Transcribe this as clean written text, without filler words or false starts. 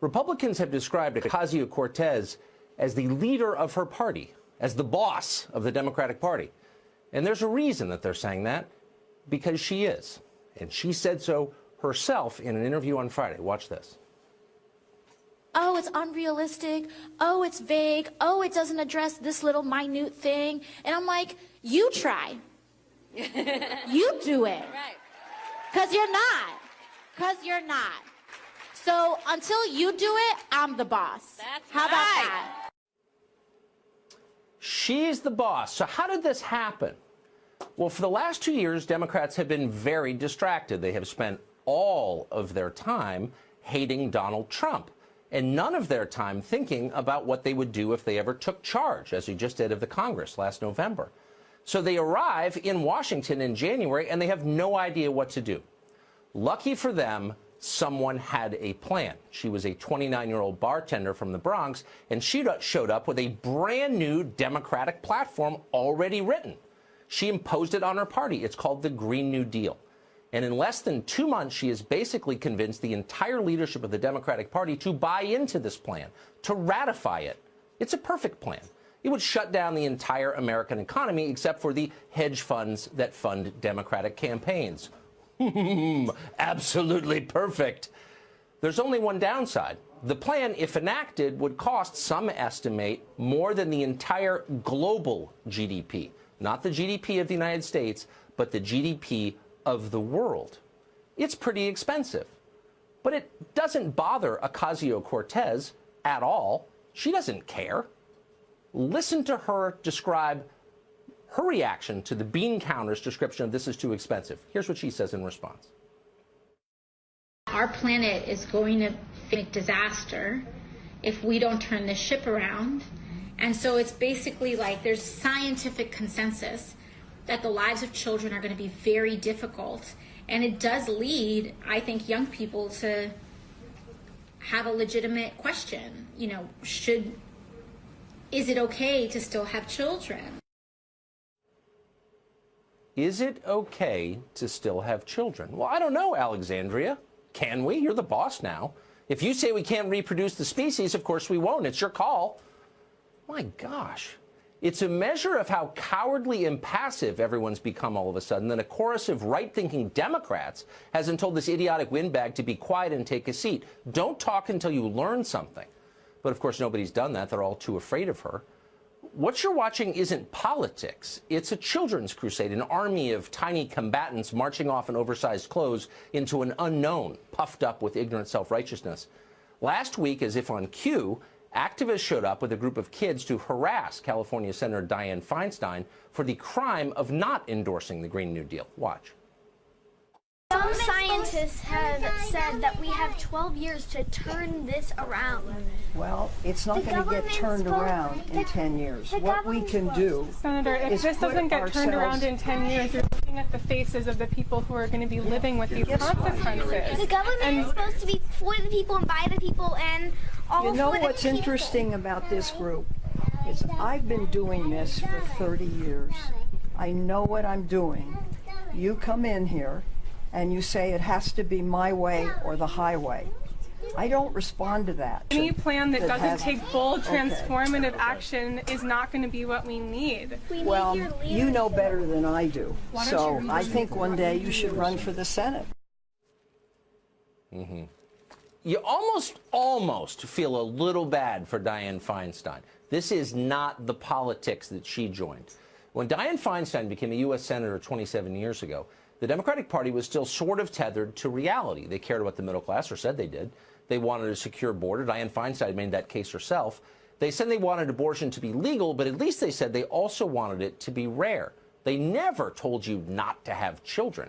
Republicans have described Ocasio-Cortez as the leader of her party, as the boss of the Democratic Party. And there's a reason that they're saying that, because she is. And she said so herself in an interview on Friday. Watch this. Oh, it's unrealistic. Oh, it's vague. Oh, it doesn't address this little minute thing. And I'm like, you try. You do it. Right. Because you're not. Because you're not. So until you do it, I'm the boss. That's How right. about that? She's the boss. So how did this happen? Well, for the last 2 years, Democrats have been very distracted. They have spent all of their time hating Donald Trump and none of their time thinking about what they would do if they ever took charge, as he just did of the Congress last November. So they arrive in Washington in January, and they have no idea what to do. Lucky for them, someone had a plan. She was a 29-year-old bartender from the Bronx, and she showed up with a brand new Democratic platform already written. She imposed it on her party. It's called the Green New Deal. And in less than 2 months, she has basically convinced the entire leadership of the Democratic Party to buy into this plan, to ratify it. It's a perfect plan. It would shut down the entire American economy except for the hedge funds that fund Democratic campaigns. Absolutely perfect. There's only one downside. The plan, if enacted, would cost, some estimate, more than the entire global GDP. Not the GDP of the United States, but the GDP of the world. It's pretty expensive. But it doesn't bother Ocasio-Cortez at all. She doesn't care. Listen to her describe her reaction to the bean counter's description of this is too expensive. Here's what she says in response. Our planet is going to face disaster if we don't turn this ship around. And so it's basically like there's scientific consensus that the lives of children are going to be very difficult. And it does lead, I think, young people to have a legitimate question. You know, is it okay to still have children? Is it okay to still have children? Well, I don't know, Alexandria. Can we? You're the boss now. If you say we can't reproduce the species, of course we won't. It's your call. My gosh. It's a measure of how cowardly and passive everyone's become all of a sudden that a chorus of right-thinking Democrats hasn't told this idiotic windbag to be quiet and take a seat. Don't talk until you learn something. But, of course, nobody's done that. They're all too afraid of her. What you're watching isn't politics. It's a children's crusade, an army of tiny combatants marching off in oversized clothes into an unknown, puffed up with ignorant self-righteousness. Last week, as if on cue, activists showed up with a group of kids to harass California Senator Dianne Feinstein for the crime of not endorsing the Green New Deal. Watch. Some scientists have said that we have 12 years to turn this around. Well, it's not going to get turned around in 10 years. What we can do, Senator, if this doesn't get turned around in 10 years, you're looking at the faces of the people who are going to be living with these consequences. The government is supposed to be for the people and by the people and all for the people. You know what's interesting about this group is I've been doing this for 30 years. I know what I'm doing. You come in here and you say it has to be my way or the highway. I don't respond to that. Any plan that doesn't take bold, transformative action is not going to be what we need. Well, you know better than I do. So I think one day you should run for the Senate. You almost feel a little bad for Dianne Feinstein. This is not the politics that she joined. When Dianne Feinstein became a U.S. Senator 27 years ago, the Democratic Party was still sort of tethered to reality. They cared about the middle class, or said they did. They wanted a secure border. Dianne Feinstein made that case herself. They said they wanted abortion to be legal, but at least they said they also wanted it to be rare. They never told you not to have children.